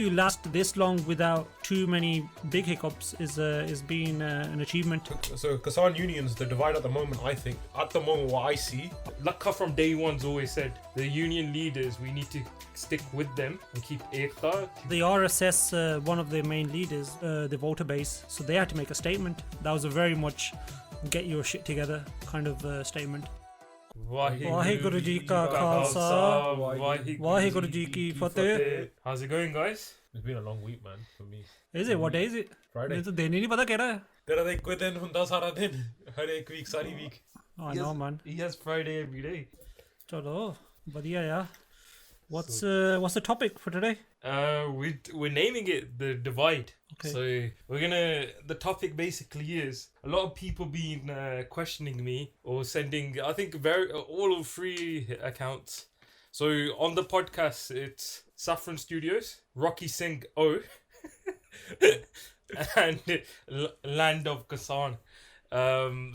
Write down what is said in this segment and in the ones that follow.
you last this long without too many big hiccups is being an achievement. So Kisan unions, the divide at the moment, I think, at the moment what I see, Lakha from day one's always said the union leaders, we need to stick with them and keep Ekta. The RSS, one of their main leaders, the voter base, so they had to make a statement. That was a very much get your shit together kind of statement. Waheguru Ji ka khalsa, Waheguru Ji ki fateh. How's it going, guys? it's been a long week, man, for me. Is it? What day is it? Friday. मुझे तो दिन ही नहीं पता क्या रहा है. तेरा तो एक दिन हुंदा सारा दिन, हर एक week, सारी week. Oh, I know, man. He has Friday every day. चलो, बढ़िया यार. What's the topic for today? We're naming it the divide. Okay. So the topic basically is a lot of people been questioning me or sending, I think all of 3 accounts. So on the podcast it's Saffron Studios, Rocky Singh O and Land of Kisan.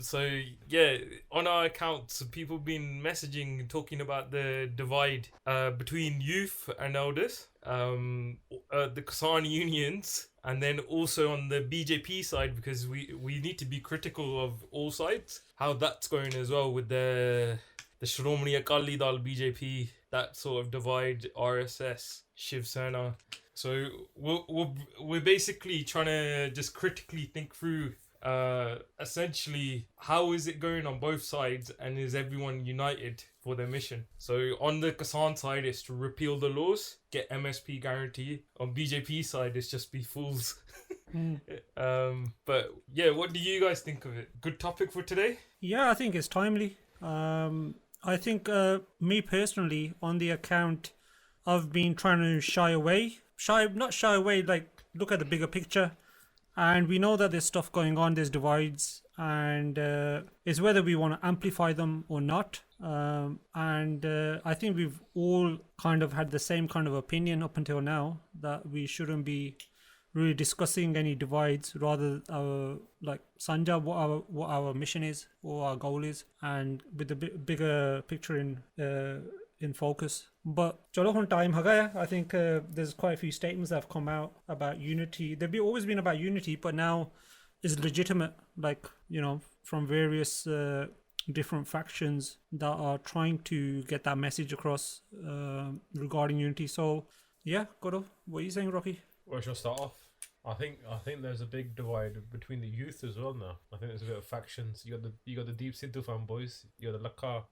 So yeah, on our accounts people been messaging, talking about the divide between youth and elders, the Kisan unions, and then also on the BJP side, because we need to be critical of all sides, how that's going as well with the Shromani Akali Dal BJP, that sort of divide, RSS, Shiv Sena. So we're basically trying to just critically think through essentially how is it going on both sides, and is everyone united for their mission. So on the Kisan side it's to repeal the laws, get MSP guarantee. On BJP side it's just be fools. But yeah, what do you guys think of it? Good topic for today? Yeah, I think it's timely. I think me personally, on the account, I've been trying to not shy away, like look at the bigger picture. And we know that there's stuff going on, there's divides, and it's whether we want to amplify them or not. And I think we've all kind of had the same kind of opinion up until now, that we shouldn't be really discussing any divides, rather like Sanja, what our mission is or our goal is, and with the bigger picture in focus. But chalo hun time haga hai. I think there's quite a few statements that have come out about unity. They've always been about unity, but now it's legitimate, like, you know, from various different factions that are trying to get that message across regarding unity. So yeah, Goro, what are you saying, Rocky? Where shall I start off? I think there's a big divide between the youth as well now. I think there's a bit of factions. You got the Deep Sidhu fanboys. You got the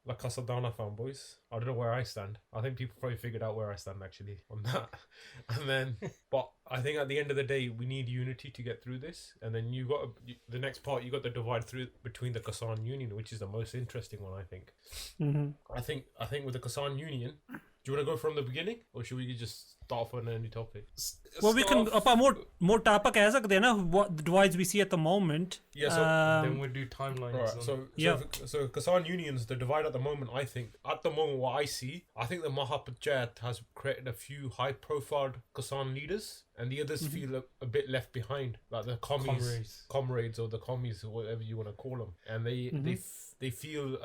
Lakha Sadhana fanboys. I don't know where I stand. I think people probably figured out where I stand actually on that. And then, but I think at the end of the day, we need unity to get through this. And then the next part. You got the divide between the Kisan Union, which is the most interesting one, I think. Mm-hmm. I think with the Kisan Union, do you want to go from the beginning, or should we just start off on any topic? Well, we can more topic कह सकते हैं ना, what the divides we see at the moment. Yeah, so then we'll do timelines. Right, so Kisan unions, the divide at the moment, I think, at the moment what I see, I think the Mahapanchayat has created a few high-profile Kisan leaders, and the others feel a bit left behind, like the comrades or the commies or whatever you want to call them, and they feel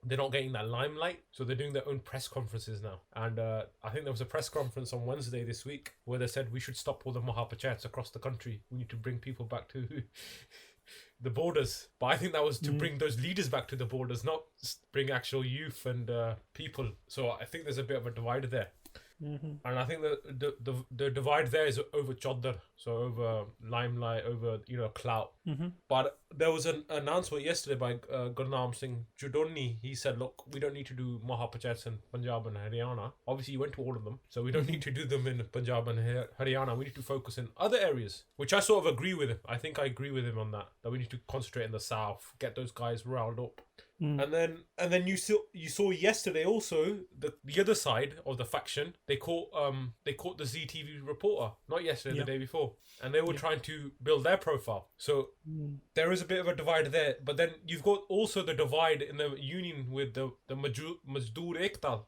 they're not getting that limelight, so they're doing their own press conferences now. And I think there was a press conference on Wednesday this week where they said we should stop all the Mahapanchayats across the country. We need to bring people back to the borders. But I think that was to bring those leaders back to the borders, not bring actual youth and people. So I think there's a bit of a divide there. And I think the divide there is over Chaudhar, so over limelight, over clout. But there was an announcement yesterday by Gurnam Singh Judoni. He said, look, we don't need to do Mahapanchayats in Punjab and Haryana. Obviously he went to all of them, so we don't need to do them in Punjab and Haryana. We need to focus in other areas, which I sort of agree with him. I think I agree with him on that we need to concentrate in the south, get those guys riled up. And then you saw yesterday also the other side of the faction. They caught the ZTV reporter, not yesterday, the day before, and they were trying to build their profile. So there is a bit of a divide there. But then you've got also the divide in the union with the Masdur Ekta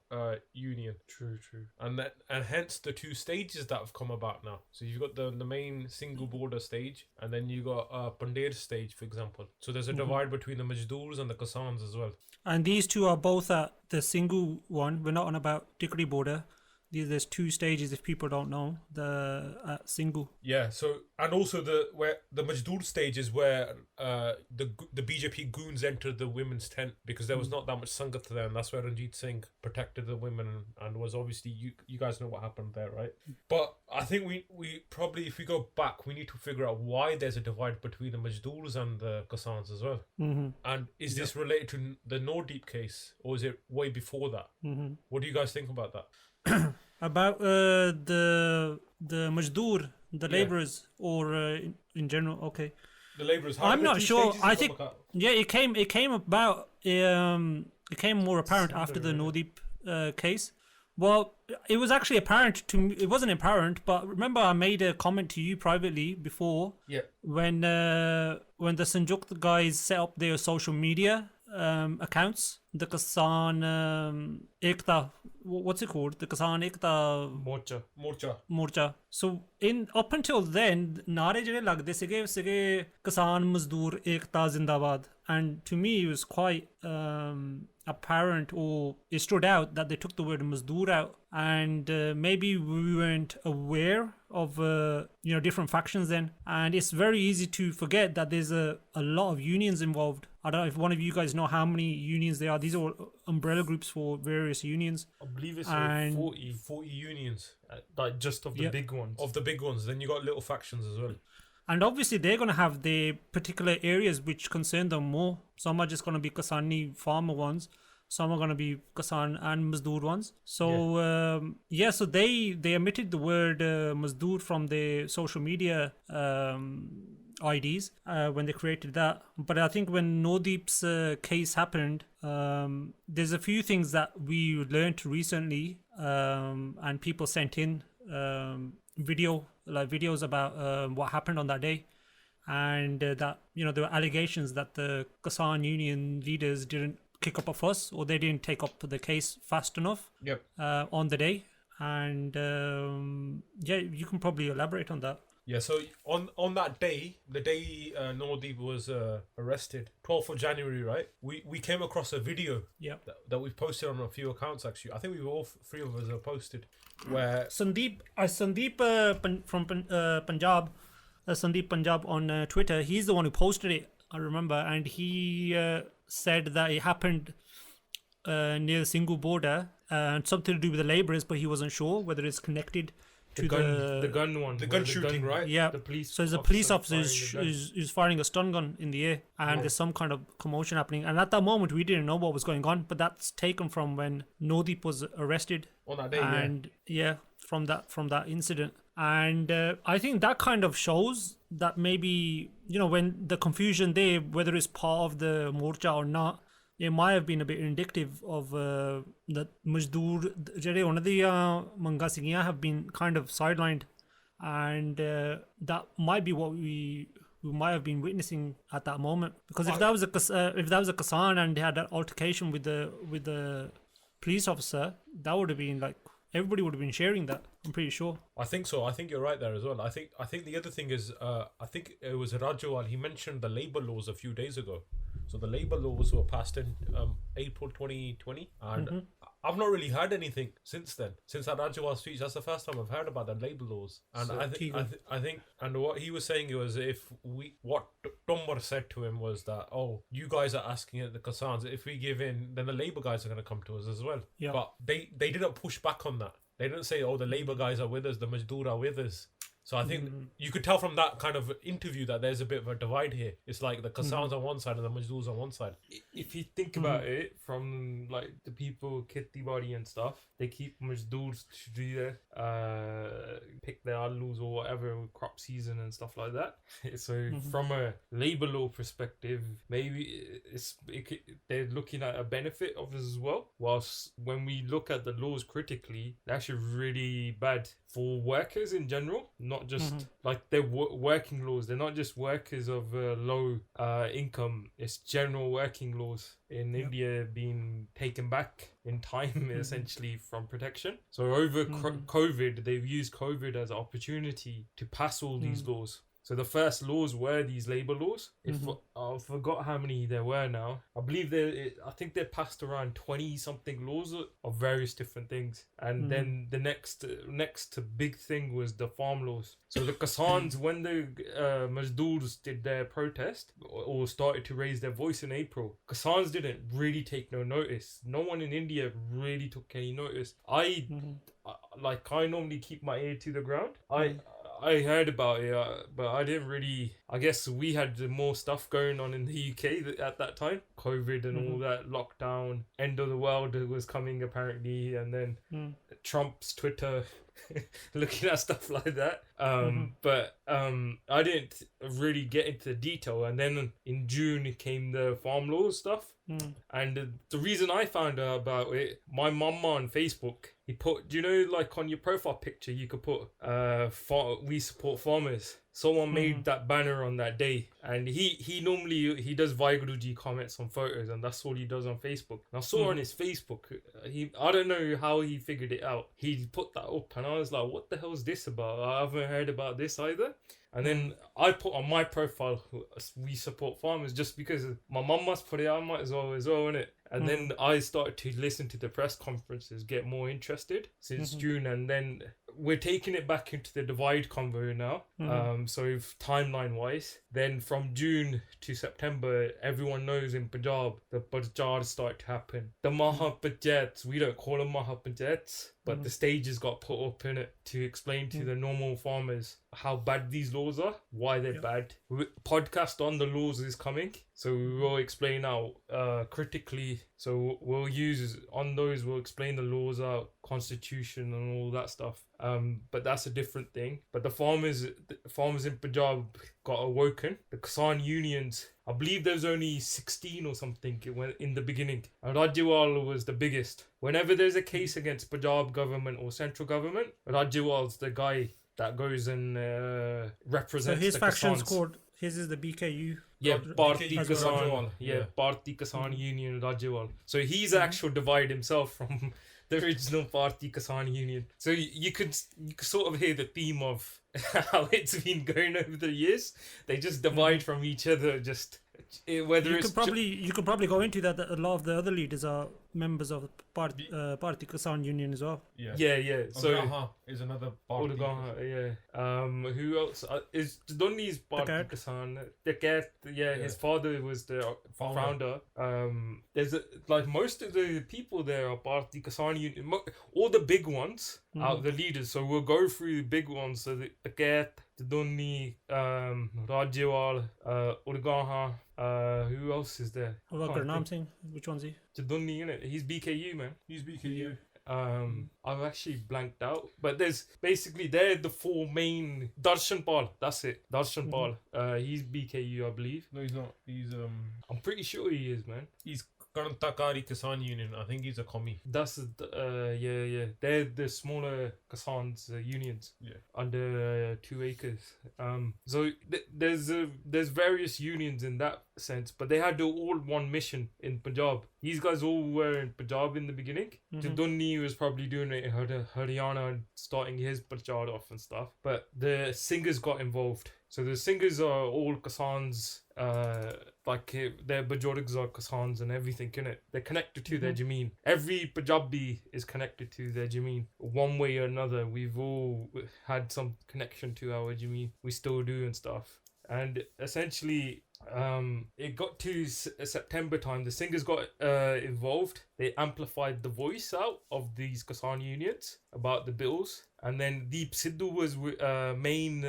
union. True. And hence the 2 stages that have come about now. So you've got the main single border stage, and then you got Pandir stage, for example. So there's a divide between the Majdurs and the Kisans as well. And these two are both at the single one. We're not on about Tikri border. There's 2 stages if people don't know. The Singhu. Yeah. So and also the Majdoor stage is where the BJP goons entered the women's tent because there was not that much sangat there, and that's where Ranjit Singh protected the women and was obviously you guys know what happened there, right? But I think we probably, if we go back, we need to figure out why there's a divide between the Majdoors and the Kasans as well. And is this related to the Nordeep case, or is it way before that? What do you guys think about that? About the Majdoor, the laborers, or in general? Okay, The laborers. I'm not sure. I think it came about. It came more apparent after the Nordeep case. Well, it was actually apparent to me. It wasn't apparent, but remember I made a comment to you privately before. Yeah. When the Sanjukt guys set up their social media accounts, the Kisan Ekta, what's it called? The Kisan Ekta Morcha. So up until then, नारे ਜਿਹੜੇ ਲੱਗਦੇ ਸੀਗੇ Kisan Mazdoor Ekta Zindabad, and to me it was quite apparent, or it stood out, that they took the word Mazdoor out, and maybe we weren't aware of different factions then, and it's very easy to forget that there's a lot of unions involved. I don't know if one of you guys know how many unions there are. These are umbrella groups for various unions. I believe it's And- 40 unions like just of the big ones. of the big ones. Then you got little factions as well. And obviously they're going to have their particular areas which concern them more. Some are just going to be Kasani farmer ones. Some are going to be Kasan and Mazdoor ones. So so they omitted the word Mazdoor from their social media IDs when they created that. But I think when Nodeep's case happened, there's a few things that we learned recently, and people sent in videos about what happened on that day, and that there were allegations that the Kasan union leaders didn't kick up a fuss, or they didn't take up the case fast enough on the day. And you can probably elaborate on that. Yeah, so on that day, the day Nordeep was arrested, 12th of January, right? We came across a video that we've posted on a few accounts, actually. I think we've all 3 of us have posted, where Sandeep from Punjab, Sandeep Punjab on Twitter, he's the one who posted it, I remember, and he said that it happened near the Singhu border, and something to do with the labourers, but he wasn't sure whether it's connected to the gun one, the gun shooting, right? Yeah. The police. So there's a police officer is firing a stun gun in the air, and there's some kind of commotion happening. And at that moment, we didn't know what was going on, but that's taken from when Nodeep was arrested on that day. And from that incident. And I think that kind of shows that maybe when the confusion there, whether it's part of the Morcha or not, it might have been a bit indicative of that Majdoor, ਜਿਹੜੇ ਉਹਨਾਂ ਦੀਆਂ ਮੰਗਾਂ ਸੀਗੀਆਂ, have been kind of sidelined, and that might be what we might have been witnessing at that moment. Because if that was a Kasan and they had that altercation with the police officer, that would have been like everybody would have been sharing that. I'm pretty sure. I think so. I think you're right there as well. I think the other thing is I think it was Rajawal. He mentioned the labor laws a few days ago. So the labor laws were passed in April 2020, and I've not really heard anything since then. Since that Rajawal speech, that's the first time I've heard about the labor laws. And So I think, and what he was saying was, what Tomar said to him was that, oh, you guys are asking it, the Kasans, if we give in, then the labor guys are going to come to us as well. Yeah. But they didn't push back on that. They didn't say, oh, the labor guys are with us, the Majdoor are with us. So I think you could tell from that kind of interview that there's a bit of a divide here. It's like the Kasans on one side and the Majdoors on one side. If you think about it, from like the people, Kitty Body and stuff, they keep Majdoors to do their pick their alus or whatever with crop season and stuff like that. So from a labor law perspective, maybe they're looking at a benefit of this as well. Whilst when we look at the laws critically, they're actually really bad for workers in general, not just like they're working laws. They're not just workers of low income. It's general working laws in India being taken back in time essentially from protection. So over COVID, they've used COVID as an opportunity to pass all these laws. So the first laws were these labor laws. I forgot how many there were now. I believe I think they passed around 20 something laws of various different things. And then the next big thing was the farm laws. So the Kasans, when the Mazdurs did their protest or started to raise their voice in April, Kasans didn't really take no notice. No one in India really took any notice. I normally keep my ear to the ground. I heard about it, but I didn't really. I guess we had more stuff going on in the UK at that time. COVID and all that, lockdown, end of the world was coming apparently, and then Trump's Twitter looking at stuff like that. But I didn't really get into the detail. And then in June came the farm laws stuff. And the reason I found out about it, my mum on Facebook, he put, do you know, like on your profile picture, you could put, we support farmers. Someone made that banner on that day, and he normally does Vaiguruji comments on photos, and that's all he does on Facebook. And I saw on his Facebook, I don't know how he figured it out. He put that up, and I was like, what the hell is this about? I haven't heard about this either. And then I put on my profile, we support farmers, just because my mum must put it out, I might as well, innit? And then I started to listen to the press conferences, get more interested since June, and then we're taking it back into the divide convo now. So if timeline-wise, then from June to September, everyone knows in Punjab, the Bajaj started to happen. The Mahapanchayats, we don't call them Mahapanchayats, but the stages got put up in it to explain to the normal farmers how bad these laws are, why they're bad. Podcast on the laws is coming, so we will explain out critically. So we'll explain the laws out, constitution and all that stuff. But that's a different thing. But the farmers in Punjab got awoken. The Kisan unions, I believe there's only 16 or something in the beginning. And Rajyawal was the biggest. Whenever there's a case against Punjab government or central government, Rajyawal's the guy that goes and represents. So his the faction's Kisans. called, his is the BKU. Yeah, Bharti BKU Kisan. Rajyawal. Yeah, Bharti Kisan Union Rajyawal. So he's actual divide himself from the original Bharti Kisan Union. So you could sort of hear the theme of how it's been going over the years. They just divide from each other. Whether You could probably go into that. A lot of the other leaders are members of Bharti Kisan Union as well. Yeah. So Ogaha is another Bharti. Ogaha, yeah. Who else is Donni's Bharti Kisan? The cat, his father was the founder. There's most of the people there are Bharti Kisan Union. All the big ones out the leaders. So we'll go through the big ones. So the cat, the Donni, Rajyawal, Ogaha. Who else is there? What about Gurnaam Singh? Which one's he? Jadoni, innit? He's BKU, man. He's BKU. I've actually blanked out, but they're the four main. Darshan Pal, that's it. Darshan Pal. He's BKU, I believe. No, he's not. He's I'm pretty sure he is, man. He's Karnataka Kisan Union. I think he's a commie. That's yeah. They're the smaller Kasans unions. Yeah. Under 2 acres. So there's various unions in that sense, but they had all one mission in Punjab. These guys all were in Punjab in the beginning. Jadoni was probably doing it in Haryana and starting his Punjab off and stuff. But the singers got involved. So the singers are all Kasans, their Bajorgs are Kasans and everything, innit? They're connected to their Jameen. Every Punjabi is connected to their Jameen. One way or another, we've all had some connection to our Jameen. We still do and stuff. And essentially, it got to September time, the singers got involved. They amplified the voice out of these Kisan unions about the bills. And then Deep Sidhu was main,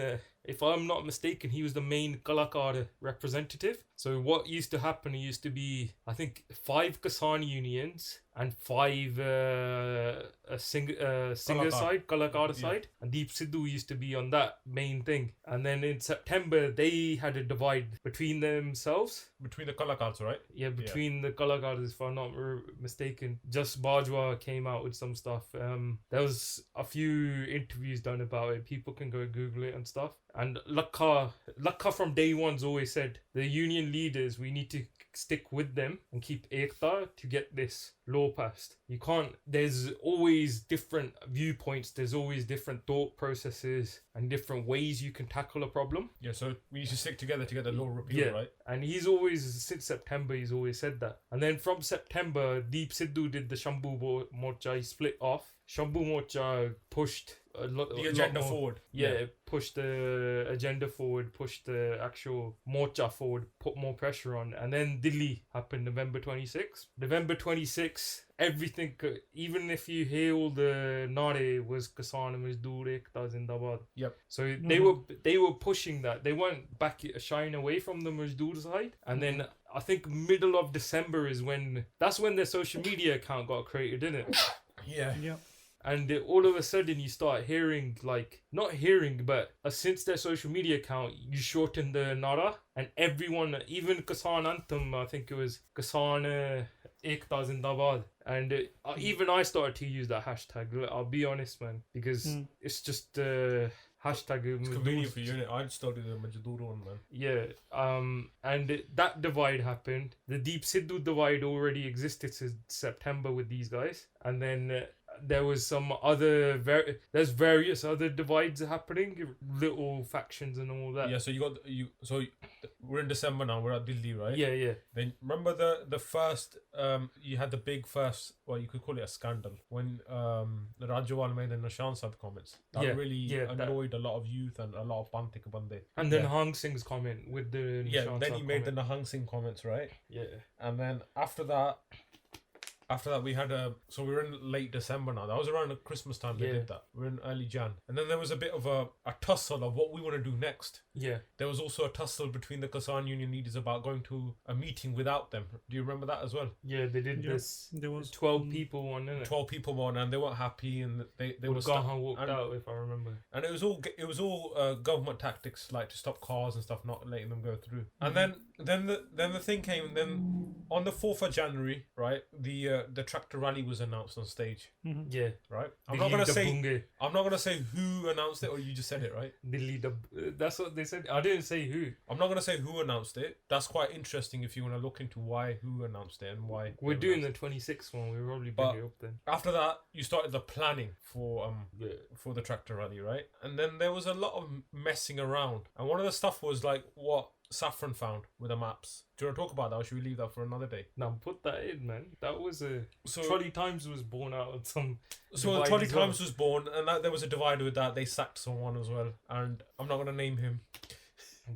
if I'm not mistaken, he was the main Kalakar representative. So what used to happen, it used to be, I think, 5 Kisan unions and 5 singer side, Kalakar side. And Deep Sidhu used to be on that main thing. And then in September, they had a divide between themselves. Between the Kalakars, right? Yeah, between the Kalakars, if I'm not mistaken. Just Bajwa came out with some stuff. There was a few interviews done about it. People can go Google it and stuff. And Lakha from day one's always said the union leaders, we need to stick with them and keep ekta to get this law passed. You can't, there's always different viewpoints, there's always different thought processes and different ways you can tackle a problem. Yeah, so we need to stick together to get the law repealed, right? And he's always, since September, he's always said that. And then from September, Deep Sidhu did the Shambhu Morcha, he split off. Shambhu Morcha pushed the agenda forward. Yeah, pushed the agenda forward, pushed the actual Morcha forward, put more pressure on. And then Delhi happened November 26th. November 26th, everything, even if you hear all the Nare was Kisan Mazdoor Ekta Zindabad. Yep. So they were pushing that. They weren't shying away from the Mazdoor side. And then I think middle of December is when, that's when their social media account got created, didn't it? Yeah. Yeah. And all of a sudden you start hearing, like, not hearing, but since their social media account, you shorten the Nara, and everyone, even Kisan Anthem, I think it was Kisan Ekta Zindabad, and even I started to use that hashtag, I'll be honest, man, because it's just hashtag. It's convenient for you, innit? I'd still do the Majdoor one, man. Yeah, and that divide happened. The Deep Sidhu divide already existed since September with these guys, and then there was some other there's various other divides happening, little factions and all that. Yeah, so so we're in December now, we're at Delhi, right? Yeah. Then remember the first you had the big first, well, you could call it a scandal, when the Rajawal made the Nishan Sahib comments. That really annoyed a lot of youth and a lot of Bantik Bande. And then Hang Singh's comment with the Nishan then Sahib he made comment. the Nahang Singh comments, right? Yeah. And then after that we had so we were in late December now. That was around the Christmas time they did that. We're in early Jan. And then there was a bit of a tussle of what we want to do next. Yeah. There was also a tussle between the Kisan Union leaders about going to a meeting without them. Do you remember that as well? Yeah, they did this. There was 12 people on, innit? 12 people on, and they weren't happy, and they were Gahan walked out, if I remember. And it was all government tactics, like to stop cars and stuff, not letting them go through. And then the thing came. Then on the 4th of January, right, the tractor rally was announced on stage. Yeah. Right. I'm not gonna say who announced it, or you just said it, right? That's what they said. I didn't say who. I'm not gonna say who announced it. That's quite interesting if you want to look into who announced it and why. We're doing the 26th one. We'll probably bring it up then. After that, you started the planning for the tractor rally, right? And then there was a lot of messing around, and one of the stuff was like what Saffron found with the maps. Do you want to talk about that, or should we leave that for another day? Now put that in, man. That was Trolley Times was born out of some. So Trolley Times was born, and there was a divide with that. They sacked someone as well, and I'm not gonna name him.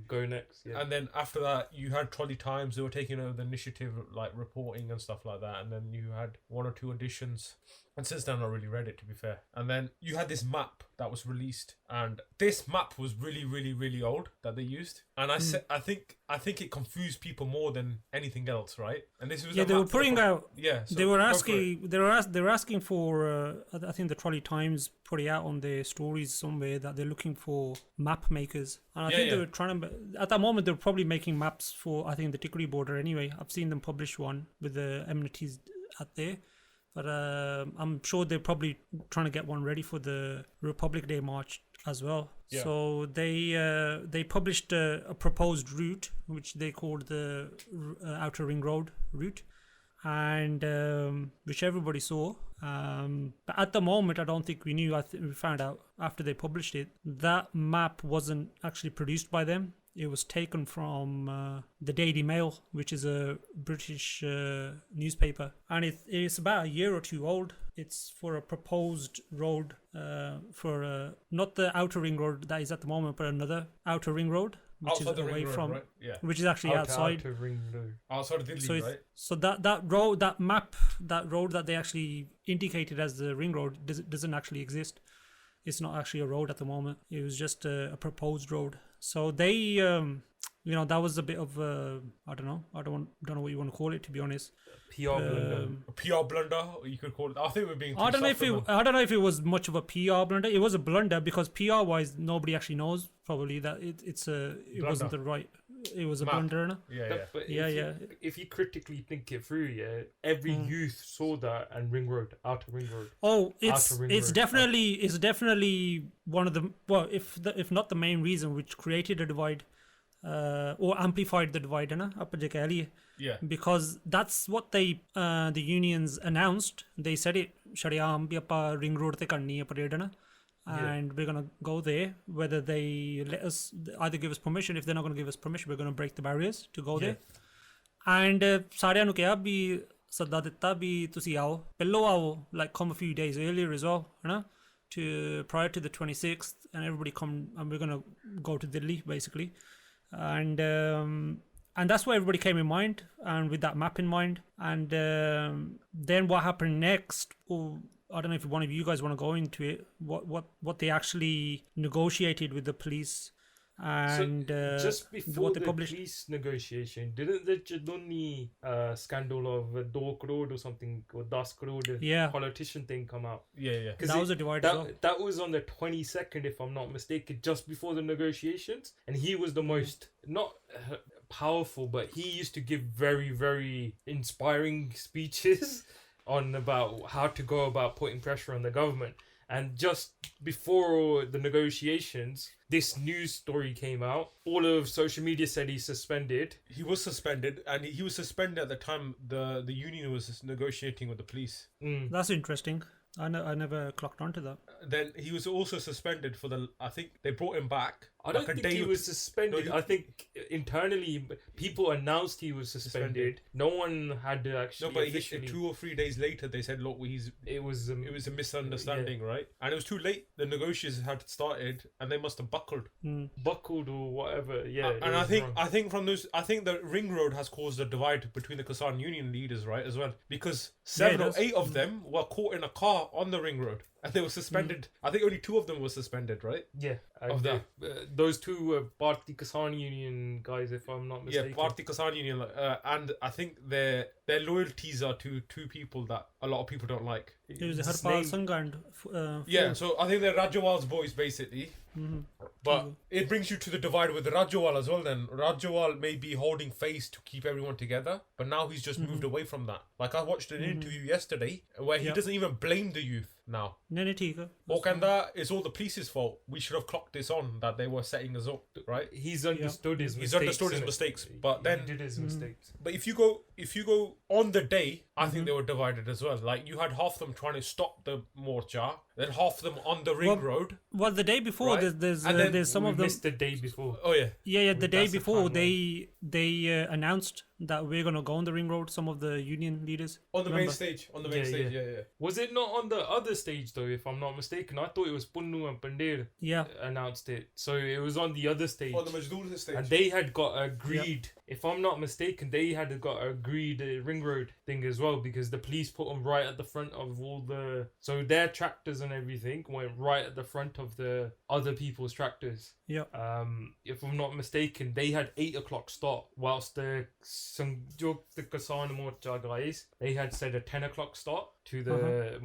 Go next. Yeah. And then after that, you had Trolley Times. They were taking over the initiative, like reporting and stuff like that. And then you had 1 or 2 editions. And since then, I not really read it, to be fair. And then you had this map that was released, and this map was really, really, really old that they used. And I think it confused people more than anything else, right? And this was they were putting out. Yeah, so they were asking for. I think the Trolley Times put it out on their stories somewhere that they're looking for map makers, and I think they were trying to. At that moment, they're probably making maps for, I think, the Tikri border. Anyway, I've seen them publish one with the amenities at there. But I'm sure they're probably trying to get one ready for the Republic Day March as well. Yeah. So they published a proposed route, which they called the Outer Ring Road route, and which everybody saw. But at the moment, I don't think we knew. We found out after they published it. That map wasn't actually produced by them. It was taken from the Daily Mail, which is a British newspaper. And it's about a year or two old. It's for a proposed road for not the outer ring road that is at the moment, but another outer ring road, which outside is away from, right? Yeah. which is actually outside. Outer ring road. Outside of Delhi, right? So that road, that map, that road that they actually indicated as the ring road doesn't actually exist. It's not actually a road at the moment. It was just a proposed road. So they, that was a bit of I don't know what you want to call it, to be honest. PR blunder. A PR blunder, or you could call it. I think we're being. I don't know if it was much of a PR blunder. It was a blunder because PR wise, nobody actually knows probably that it wasn't the right. It was a blunder. No? Yeah. But if you critically think it through, every youth saw that and Ring Road, Outer Ring Road. Oh, it's definitely one of the, well, if not the main reason which created a divide. or amplified the divide है ना आप जो कह लिए Yeah. because that's what they the unions announced. They said it शरेआम भी ਆਪਾਂ ring road ਤੇ करनी है parade है ना and we're gonna go there whether they let us either give us permission. If they're not gonna give us permission, we're gonna break the barriers to go there. And ਸਾਰਿਆਂ ਨੂੰ ਕਿਹਾ ਵੀ ਸੱਦਾ ਦਿੱਤਾ ਵੀ ਤੁਸੀਂ ਆਓ ਪਹਿਲੋਂ ਆਓ like come a few days earlier as well है ना to prior to the 26th and everybody come and we're gonna go to Delhi basically and that's what everybody came in mind and with that map in mind and then what happened next. I don't know if one of you guys want to go into it. What they actually negotiated with the police and just before what they the published. peace negotiation, didn't the Chadoni scandal of Dork Road or something or Dusk Road politician thing come out? Yeah. That was a divide as well. That was on the 22nd, if I'm not mistaken, just before the negotiations, and he was the most not powerful, but he used to give very, very inspiring speeches on about how to go about putting pressure on the government. And just before the negotiations, this news story came out. All of social media said he's suspended. He was suspended, and he was suspended at the time the union was negotiating with the police. That's interesting. I never clocked onto that. Then he was also suspended for I think they brought him back. I don't think he was suspended. I think internally people announced he was suspended. No one had actually. No, but officially. 2 or 3 days later they said, "Look, it was a misunderstanding, right?" And it was too late. The negotiations had started, and they must have buckled. Buckled or whatever. Yeah. And I think from those, I think the ring road has caused a divide between the Kisan Union leaders, right, as well, because 7 or 8 of them were caught in a car on the ring road. And they were suspended. I think only 2 of them were suspended, right? Yeah. Of that. Those 2 were Bharti Kisan Union guys, if I'm not mistaken. Yeah, Bharti Kisan Union. And I think their loyalties are to 2 people that a lot of people don't like. It was Harpal Sangha and yeah, so I think they're Rajawal's boys, basically. But it brings you to the divide with Rajawal as well then. Rajawal may be holding face to keep everyone together, but now he's just moved away from that. Like I watched an interview yesterday where he doesn't even blame the youth now. It's all the police's fault. We should have clocked this on that they were setting us up, right? He's understood his mistakes. He's understood his mistakes, but then he did his mistakes. But if you go on the day, I think they were divided as well. Like you had half them trying to stop the morcha, then half them on the ring road. Well, the day before, right? there's some of them. Missed the day before. Oh yeah. Yeah. The day before, they announced that we're gonna go on the ring road. Some of the union leaders on the main stage. On the main stage, yeah. Was it not on the other stage though? If I'm not mistaken, I thought it was Punnu and Pandir. Announced it. So it was on the other stage. On the Masdurao stage. And they had got agreed. If I'm not mistaken, they had got agreed ring road thing as well, because the police put them right at the front of all the. So their tractors and everything went right at the front of the other people's tractors. Yeah. If I'm not mistaken, they had 8 o'clock start, whilst the Kisan Morcha guys, they had said a 10 o'clock start to the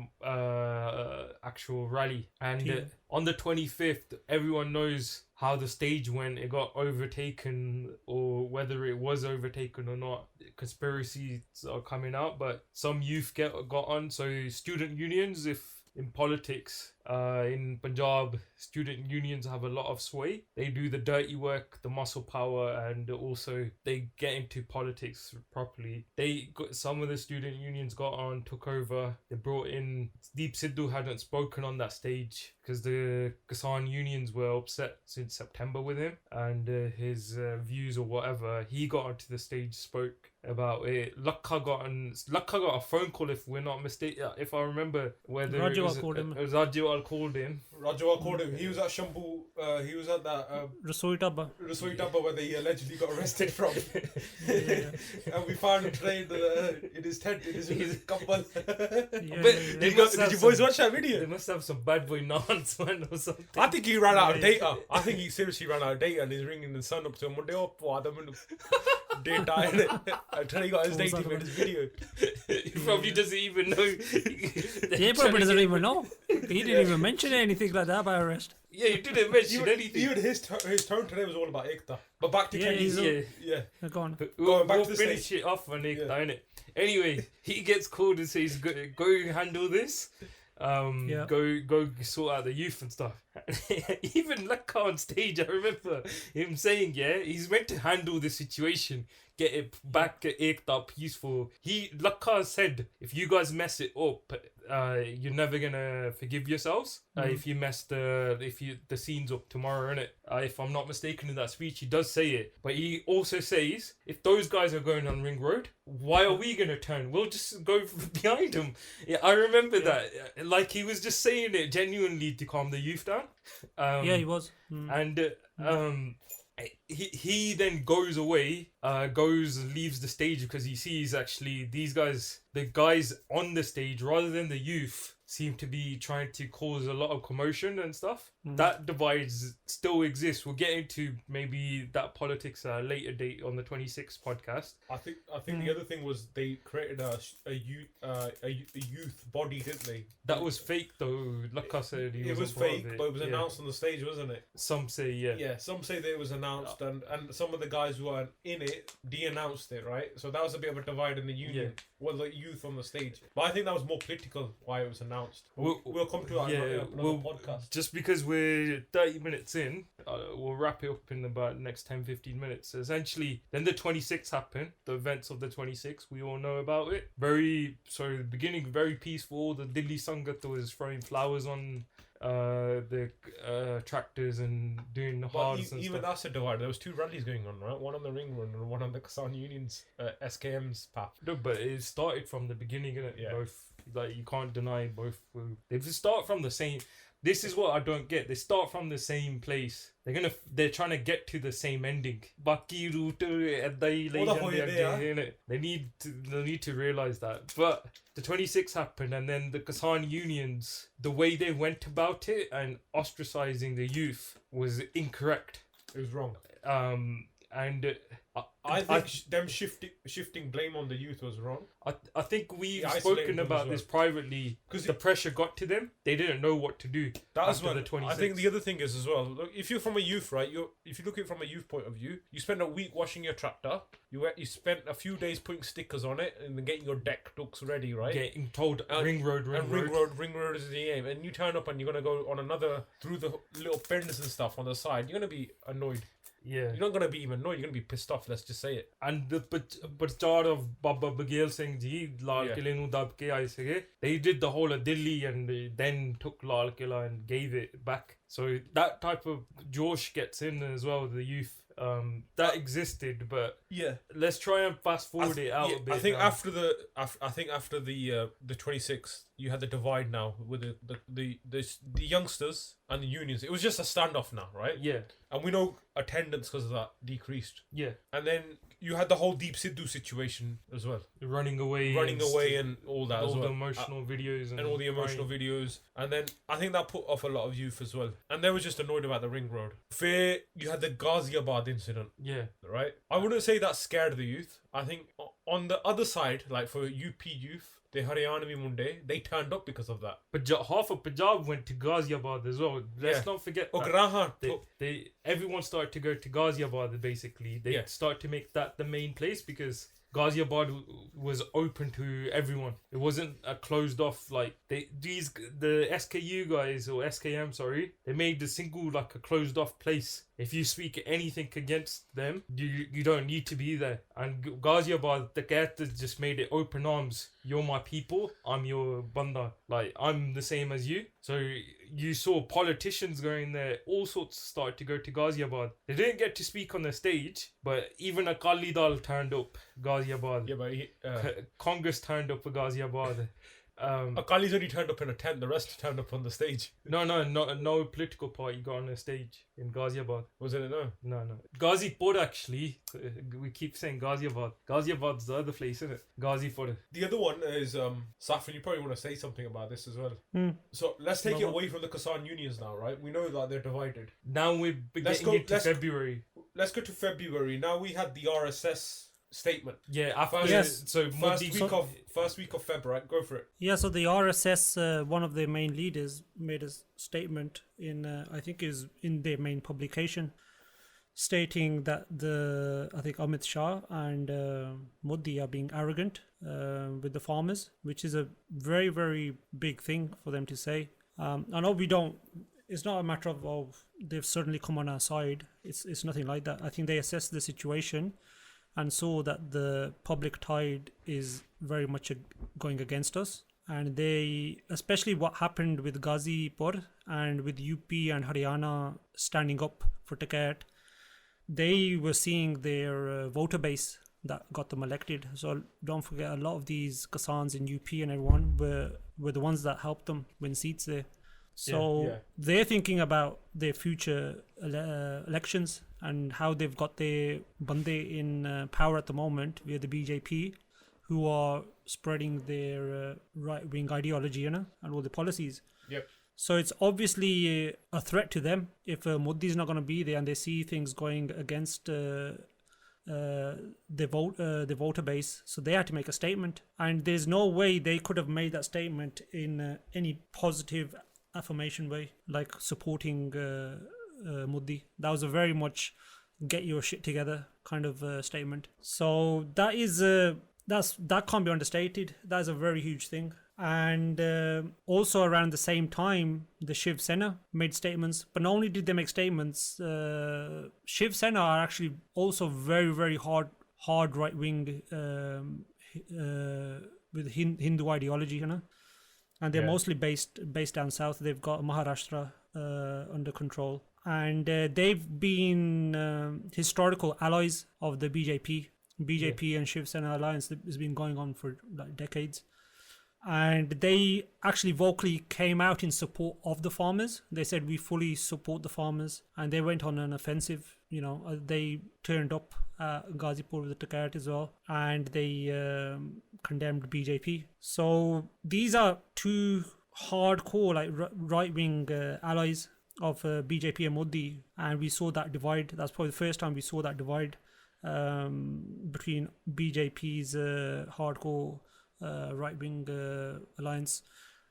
actual rally. And on the 25th, everyone knows how the stage went. It got overtaken, or whether it was overtaken or not. Conspiracies are coming out, but some youth got on. So student unions, if in politics, in Punjab, student unions have a lot of sway. They do the dirty work, the muscle power, and also they get into politics properly. Some of the student unions got on, took over. They brought in Deep Sidhu. Hadn't spoken on that stage because the Kisan unions were upset since September with him and his views or whatever. He got onto the stage, spoke about it. Lakha got a phone call, if we're not mistaken. If I remember, whether Rajawal called him. Rajawal called him. Rajawal called him. He was at Shambhu. He was at that Rasoi Dabba where they allegedly got arrested from. And we found him today in his tent, in his kabbal. Did you boys watch that video? They must have some bad boy nonsense, man, or something. I think he ran out of data. I think he seriously ran out of data, and he's ringing the son up to him. Data. Until he got his data, he made his video. He probably doesn't even know. He probably doesn't even know. He didn't even mention anything like that about arrest. Yeah, he didn't mention anything. Even his tone today was all about Ekta. But back to Kenny. Yeah. Go on. We'll finish it off on Ekta, innit? Anyway, he gets called and says, go handle this. Go sort out the youth and stuff. Even Lakka on stage, I remember him saying, yeah, he's meant to handle the situation, get it back, eked up, peaceful. Lakka said, if you guys mess it up, you're never gonna forgive yourselves. If you mess the scenes up tomorrow, innit? If I'm not mistaken in that speech, he does say it. But he also says, if those guys are going on Ring Road, why are we gonna turn? We'll just go behind them. Yeah, I remember that. Like, he was just saying it genuinely to calm the youth down. Yeah, he was. And he then goes away, leaves the stage because he sees actually the guys on the stage rather than the youth seem to be trying to cause a lot of commotion and stuff. That divide still exists. We'll get into maybe that politics at a later date on the 26th podcast. I think the other thing was they created a youth body, didn't they? That was fake though. Like I said, it was fake, but it was announced on the stage, wasn't it? Some say Yeah, some say that it was announced, and some of the guys who are in it de-announced it, right? So that was a bit of a divide in the union. Well, the youth on the stage, but I think that was more political why it was announced. We'll come to that in another podcast. Just because we're 30 minutes in, we'll wrap it up in about the next 10-15 minutes. Essentially, then the 26th happened, the events of the 26th, we all know about it. The beginning, very peaceful. The Delhi Sangat was throwing flowers on the tractors and doing the hards and even stuff. that's a divide. There was two rallies going on, right? One on the ring run and one on the Kisan Union's SKM's path. No, but it started from the beginning, innit? Yeah. Both, like, you can't deny both. They start from the same. This is what I don't get. They start from the same place. They're trying to get to the same ending. Baki route They need to realize that. But the 26th happened, and then the Kisan unions, the way they went about it and ostracizing the youth was incorrect. It was wrong. I think them shifting blame on the youth was wrong. I think we've spoken about this privately because the pressure got to them. They didn't know what to do. That's what the 26th. I think the other thing is as well. Look, if you're from a youth, right? If you look at it from a youth point of view, you spend a week washing your tractor. You spent a few days putting stickers on it and then getting your deck ducks ready, right? Getting told ring road is the aim, and you turn up and you're gonna go on another through the little bends and stuff on the side. You're gonna be annoyed. Yeah, you're not gonna be even annoyed. You're gonna be pissed off. Let's just say it. And the Bachar of Baba Baghel Singh Ji, Lal Kile nu dab ke aaye sige. They did the whole of Delhi and they then took Lal Kila and gave it back. So that type of Josh gets in as well. The youth. That existed, but let's try and fast forward it out a bit. I think after the 26th, you had the divide now with the youngsters and the unions. It was just a standoff now, right? Yeah, and we know attendance because of that decreased. Yeah, and then you had the whole Deep Sidhu situation as well, running away and all that, all the emotional videos and all the emotional videos, and then I think that put off a lot of youth as well, and they were just annoyed about the ring road. Fair, you had the Ghaziabad incident. Yeah, right. I wouldn't say that scared the youth. I think on the other side, like for UP youth, the Haryanavi Munde, they turned up because of that. But half of Punjab went to Ghaziabad as well. Let's not forget that. Everyone started to go to Ghaziabad, basically. They started to make that the main place because Ghaziabad was open to everyone. It wasn't a closed off, like the SKU guys or SKM, sorry, they made the single like a closed off place. If you speak anything against them, you don't need to be there. And Ghaziabad, the Qatar just made it open arms. You're my people, I'm your banda. Like, I'm the same as you. So you saw politicians going there, all sorts started to go to Ghaziabad. They didn't get to speak on the stage, but even Akali Dal turned up Ghaziabad. Yeah, but Congress turned up for Ghaziabad. Akali's only turned up in a tent, the rest turned up on the stage. No political party got on the stage in Ghaziabad. Was it? No. Ghazipur, actually. We keep saying Ghaziabad. Ghaziabad's the other place, isn't it? Ghazipur. The other one is Safin. You probably want to say something about this as well. So let's take it away from the Kisan unions now, right? We know that they're divided. Now we're getting into February. Let's go to February. Now we had the RSS statement. Yeah, first week of February. Go for it. Yeah, so the RSS, one of their main leaders, made a statement in I think is in their main publication, stating that I think Amit Shah and Modi are being arrogant with the farmers, which is a very, very big thing for them to say. I know we don't it's not a matter of, oh, they've certainly come on our side. It's nothing like that. I think they assessed the situation and saw that the public tide is very much going against us. And they, especially what happened with Ghazipur and with UP and Haryana standing up for Ticket, they were seeing their voter base that got them elected. So don't forget, a lot of these Kasans in UP and everyone were the ones that helped them win seats there. So they're thinking about their future elections and how they've got their bande in power at the moment via the BJP, who are spreading their right-wing ideology, and all the policies. Yep. So it's obviously a threat to them if Modi's not going to be there and they see things going against the voter base. So they had to make a statement, and there's no way they could have made that statement in any positive affirmation way, like supporting Modi. That was a very much get your shit together kind of statement. So that is that can't be understated. That's a very huge thing. And also around the same time, the Shiv Sena made statements. But not only did they make statements, Shiv Sena are actually also very, very hard right wing with Hindu ideology, and they're mostly based down south. They've got Maharashtra under control, and they've been historical allies of the BJP. And Shiv Sena alliance has been going on for like decades. And they actually vocally came out in support of the farmers. They said, we fully support the farmers. And they went on an offensive. They turned up Ghazipur with the Ticket as well. And they condemned BJP. So these are two hardcore, like right-wing allies of BJP and Modi. And we saw that divide. That's probably the first time we saw that divide between BJP's hardcore right-wing alliance.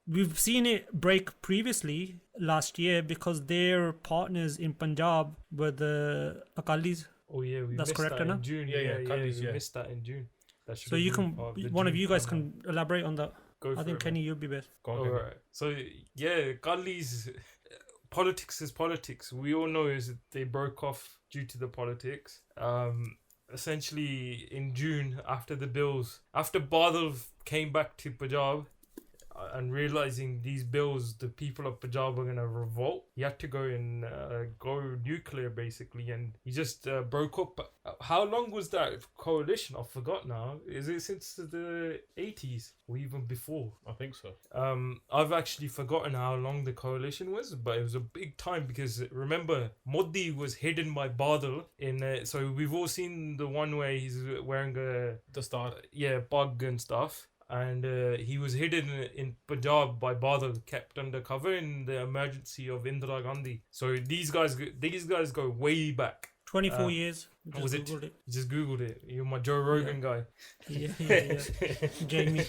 We've seen it break previously last year because their partners in Punjab were the Akalis. Oh yeah, that's correct, that in June. We missed that in June. So you can, one of you guys can elaborate on that. I think Kenny, you'll be best. Alright. So yeah, Akalis, politics is politics. We all know is that they broke off due to the politics. Essentially in June, after Badal came back to Punjab and realizing these bills, the people of Punjab are going to revolt, he had to go and go nuclear basically, and he just broke up. How long was that coalition? I forgot now. Is it since the 80s or even before? I think so. I've actually forgotten how long the coalition was, but it was a big time because remember, Modi was hidden by Badal in. So we've all seen the one where he's wearing the star, pug and stuff. And he was hidden in Punjab by Badal, kept undercover in the emergency of Indira Gandhi. So these guys go way back. 24 years. Was it? You just Googled it. You're my Joe Rogan guy. Yeah. Jamie.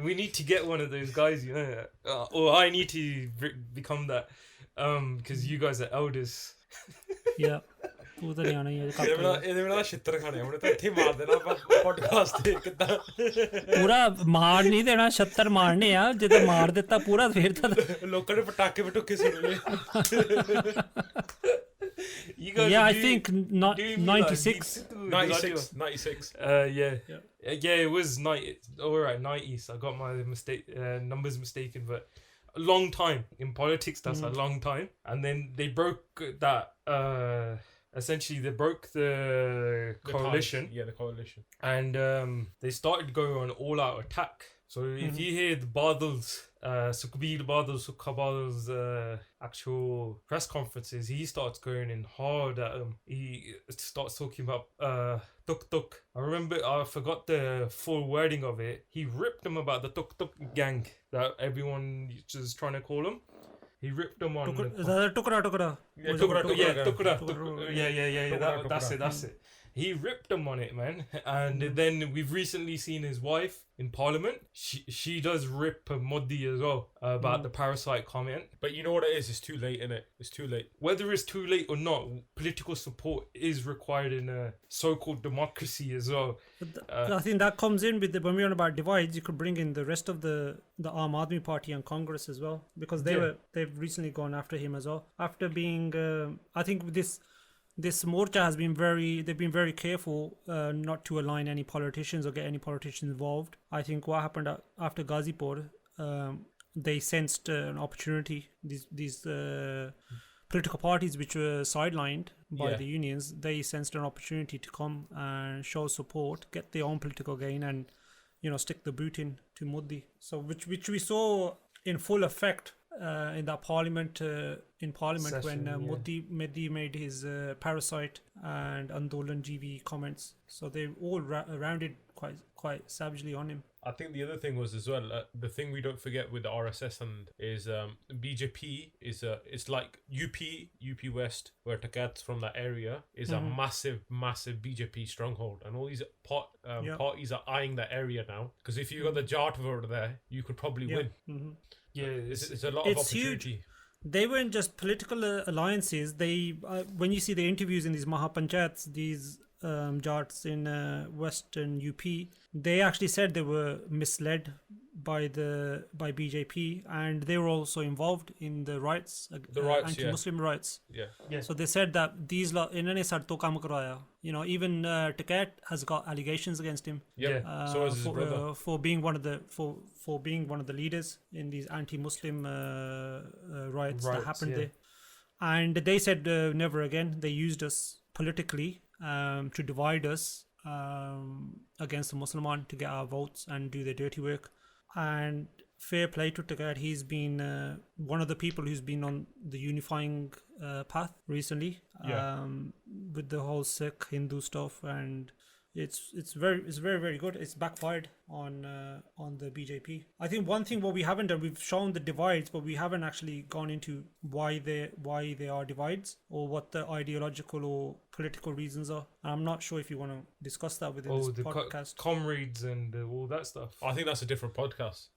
We need to get one of those guys, or I need to become that, because you guys are elders. Yeah. ਇਹਦੇ ਨਾਲ ਛਿੱਤਰ ਖਾਣੇ ਉਹਨੇ ਤਾਂ ਇੱਥੇ ਮਾਰ ਦੇਣਾ podcast ਤੇ ਕਿੱਦਾਂ ਪੂਰਾ ਮਾਰ ਨਹੀਂ ਦੇਣਾ 76 ਮਾਰਨੇ ਆ ਜਦੋਂ ਮਾਰ ਦਿੱਤਾ ਪੂਰਾ ਫੇਰ ਤਾਂ ਲੋਕਾਂ ਨੇ ਪਟਾਕੇ ਪਟੂਕੇ ਸੁਣ ਲਏ I think 96. It was 90. Alright, 90s. I got my numbers mistaken, but a long time in politics. That's a long time. And then they broke that. Essentially, they broke the coalition. Ties. Yeah, the coalition. And they started to go on all-out attack. So if you hear the Badal's, Sukhbir Badal, Sukha Badal's actual press conferences, he starts going in hard at them. He starts talking about tuk-tuk. I forgot the full wording of it. He ripped them about the tuk-tuk gang that everyone is trying to call them. He ripped them on. Tukra. Tukra. Yeah, that's it. he ripped him on it, man. And then we've recently seen his wife in Parliament. She does rip Modi as well about the parasite comment. But you know what it is? It's too late, innit? It's too late. Whether it's too late or not, political support is required in a so-called democracy as well. But I think that comes in with when we're on about divides. You could bring in the rest of the Aam Aadmi Party and Congress as well, because they've recently gone after him as well. After being, I think this Morcha has been they've been very careful not to align any politicians or get any politicians involved. I think what happened after Ghazipur, they sensed an opportunity. These political parties which were sidelined by the unions, they sensed an opportunity to come and show support, get their own political gain, and stick the boot in to Modi. So which we saw in full effect in that parliament session, when Modi made his parasite and Andolan GV comments. So they all rounded quite savagely on him. I think the other thing was as well, the thing we don't forget with the RSS and is BJP is it's like UP West, where Takat's from that area, is a massive BJP stronghold, and all these parties are eyeing that area now, because if you got the Jat over there, you could probably win. Yeah, it's a lot of opportunity. Huge. They weren't just political alliances. They when you see the interviews in these Mahapanchayats, these Jats in Western UP, they actually said they were misled by BJP, and they were also involved in the riots, anti-Muslim riots. Yeah. So they said that these inhone sad to kaam karaya. Even Takat has got allegations against him. So has his brother. For being one of the leaders in these anti-Muslim riots that happened there. And they said never again. They used us politically to divide us against the Musliman, to get our votes and do their dirty work. And fair play to Takat. He's been one of the people who's been on the unifying path recently, with the whole Sikh Hindu stuff, and it's very very good. It's backfired on the BJP. I think one thing what we haven't done, we've shown the divides, but we haven't actually gone into why they are divides, or what the ideological or political reasons are. And I'm not sure if you want to discuss that within this podcast. Comrades and all that stuff. I think that's a different podcast.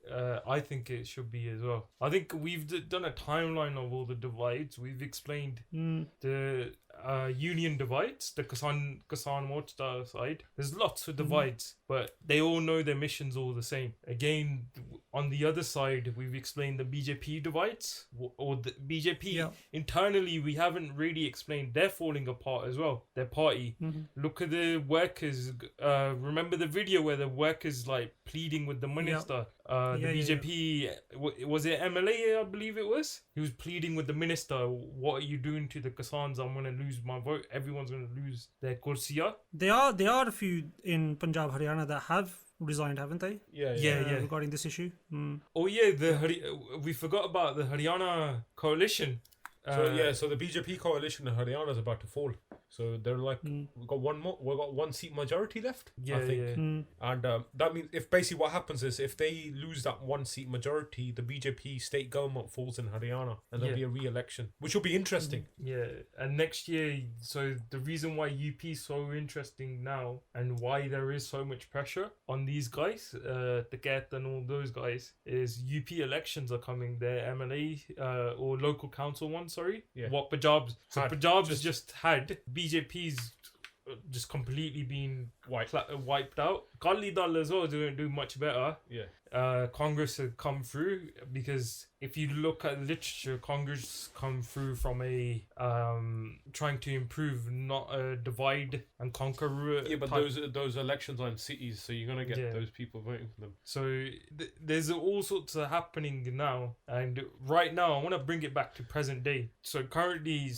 I think it should be as well. I think we've done a timeline of all the divides. We've explained the union divides, the Kisan Morcha side. There's lots of divides, but they all know their missions all the same. Again, on the other side, we've explained the BJP divides, or the BJP internally. We haven't really explained they're falling apart as well. Their party. Look at the workers. Remember the video where the workers like pleading with the minister. BJP, was it MLA? I believe it was. He was pleading with the minister. What are you doing to the Kisans? I'm going to lose my vote. Everyone's going to lose their kursiya. There are a few in Punjab, Haryana that have resigned, haven't they? Yeah. Regarding this issue. Oh yeah, we forgot about the Haryana coalition. So the BJP coalition in Haryana is about to fall. So they're like, we've got one seat majority left. I think. And that means if basically what happens is, if they lose that one seat majority, the BJP state government falls in Haryana, and there'll be a re-election, which will be interesting. And next year, so the reason why UP is so interesting now, and why there is so much pressure on these guys, the Ket and all those guys, is UP elections are coming. Their MLA or local council ones. What Punjab's just had. BJP's just completely been wiped out. Akali Dal as well didn't do much better. Congress had come through, because if you look at literature, Congress come through from a trying to improve, not a divide and conquer route. But those elections are in cities, so you're gonna get those people voting for them. So there's all sorts of happening now, and right now I want to bring it back to present day. So currently,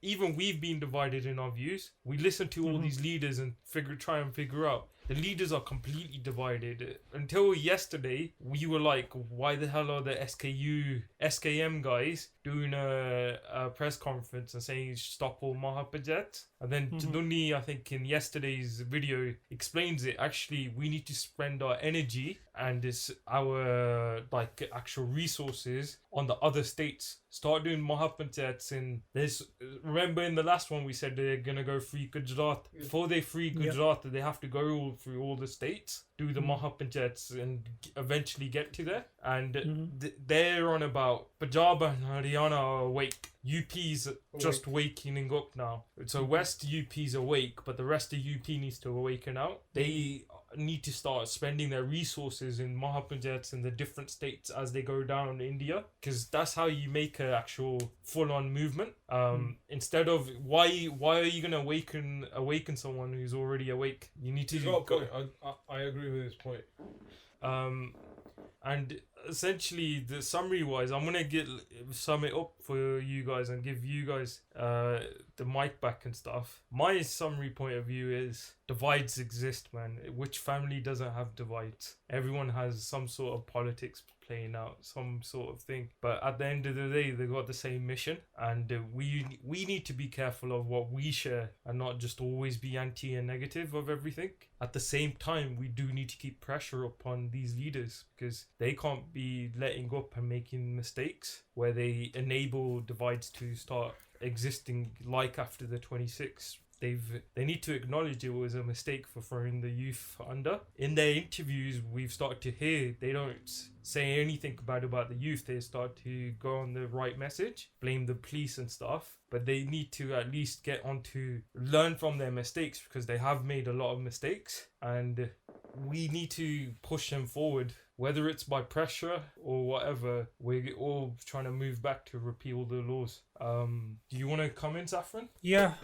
even we've been divided in our views. We listen to all these leaders and try and figure out the leaders are completely divided. Until yesterday, we were like, why the hell are the SKM guys doing a press conference and saying stop all Mahapajats? And then Taduni, I think in yesterday's video, explains it. Actually, we need to spend our energy and our like actual resources on the other states. Start doing Mahapanchayats in this. Remember in the last one we said they're gonna go free Gujarat. Before they free Gujarat, they have to go through all the states, do the Mahapanchayats, and eventually get to there. And they're on about Punjab and Haryana are awake. UP's just waking up now. So West UP's awake, but the rest of UP needs to awaken out. They need to start spending their resources in Mahapanchayats in the different states as they go down India, because that's how you make an actual full-on movement. Instead of why are you gonna awaken someone who's already awake? You need to He's got a point. I agree with his point. And essentially, the summary wise, I'm gonna sum it up for you guys and give you guys the mic back and stuff. My summary point of view is divides exist, man. Which family doesn't have divides? Everyone has some sort of politics playing out, some sort of thing. But at the end of the day, they got the same mission, and we need to be careful of what we share and not just always be anti and negative of everything. At the same time, we do need to keep pressure upon these leaders because they can't be letting up and making mistakes where they enable divides to start existing like after the 26th. They need to acknowledge it was a mistake for throwing the youth under. In their interviews, we've started to hear they don't say anything bad about the youth. They start to go on the right message, blame the police and stuff. But they need to at least get on to learn from their mistakes because they have made a lot of mistakes. And we need to push them forward, whether it's by pressure or whatever. We're all trying to move back to repeal the laws. Do you want to come in, Saffron? Yeah,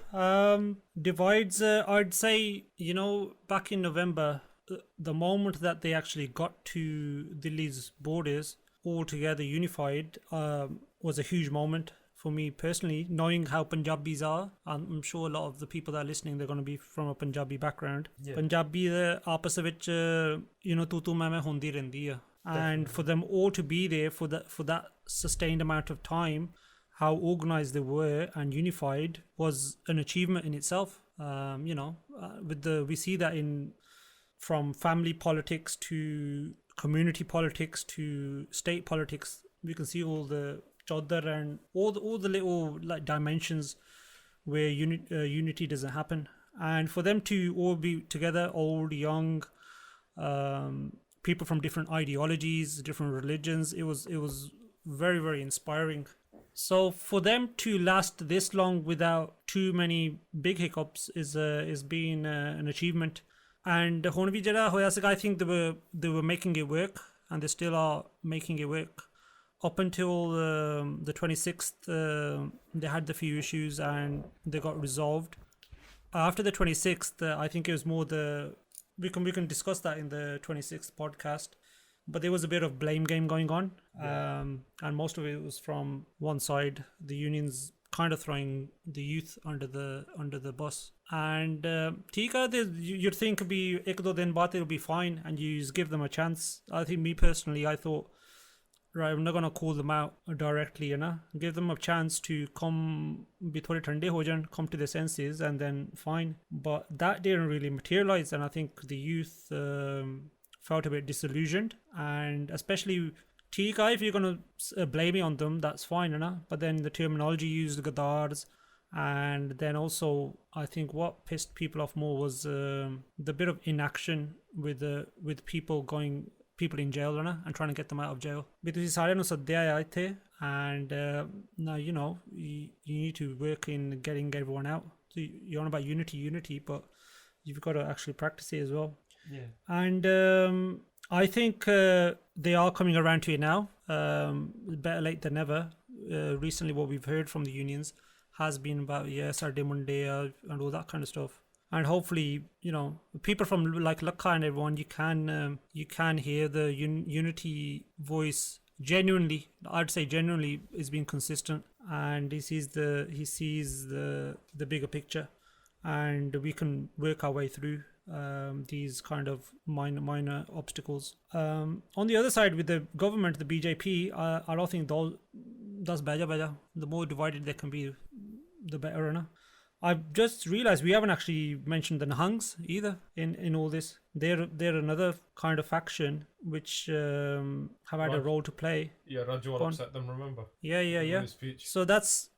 divides, I'd say, back in November, the moment that they actually got to Delhi's borders all together unified was a huge moment for me personally, knowing how Punjabis are. I'm sure a lot of the people that are listening, they're going to be from a Punjabi background. Yeah. Punjabi आपस ਵਿੱਚ तू मैं ਹੁੰਦੀ ਰਹਿੰਦੀ ਆ. And for them all to be there for that sustained amount of time, how organized they were and unified was an achievement in itself. We see that from family politics to community politics to state politics. We can see all the chodar and all the little like dimensions where unity doesn't happen. And for them to all be together, old, young, people from different ideologies, different religions, it was very, very inspiring. So for them to last this long without too many big hiccups is being an achievement. And I think they were making it work, and they still are making it work. Up until the 26th, they had the few issues and they got resolved. After the 26th, I think it was more we can discuss that in the 26th podcast. But there was a bit of blame game going on, and most of it was from one side. The unions kind of throwing the youth under the bus. And Tika, you'd think be ek do din baat it'll be fine, and you just give them a chance. I think me personally, I thought, right, I'm not gonna call them out directly, give them a chance to come be thode thande ho jain, come to their senses, and then fine. But that didn't really materialize, and I think the youth felt a bit disillusioned. And especially Tika, if you're gonna blame it on them, that's fine, but then the terminology used, gadars, and then also I think what pissed people off more was the bit of inaction with people in jail and trying to get them out of jail. Because and now you need to work in getting everyone out. So you're on about unity, but you've got to actually practice it as well. Yeah. And I think they are coming around to it now. Better late than never. Recently, what we've heard from the unions has been about Saturday, Monday, and all that kind of stuff. And hopefully, people from like Lakha and everyone, you can hear the unity voice genuinely. I'd say genuinely is being consistent, and he sees the bigger picture, and we can work our way through. these kind of minor obstacles. On the other side, with the government, the BJP, I don't think that's better. The more divided they can be, the better. No? I've just realized we haven't actually mentioned the Nahangs either in all this. They're another kind of faction which have had a role to play. Yeah, Raju upset them, remember? Yeah. In his speech. So that's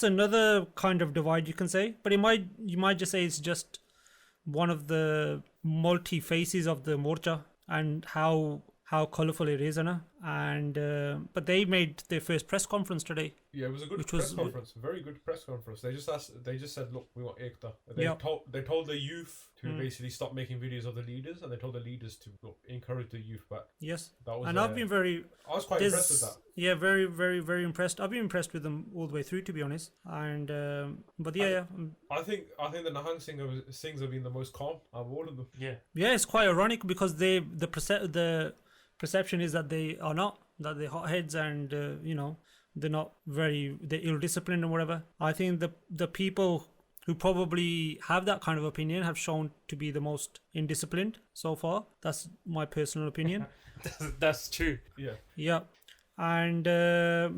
another kind of divide, you can say. But you might just say it's just one of the multi faces of the Morcha and how colourful it is, and but they made their first press conference today. Yeah, it was a good press conference. Very good press conference. They just said, look, we want Ekta. They told the youth to basically stop making videos of the leaders, and they told the leaders to encourage the youth back. Yes, that was, and I was quite impressed with that. Yeah, very, very, very impressed. I've been impressed with them all the way through, to be honest. And but yeah, I think the Nahang sings have been the most calm out of all of them. Yeah, it's quite ironic because the perception is that they are not, that they're hotheads and they're ill disciplined and whatever. I think the people who probably have that kind of opinion have shown to be the most indisciplined so far. That's my personal opinion. that's true. Yeah, and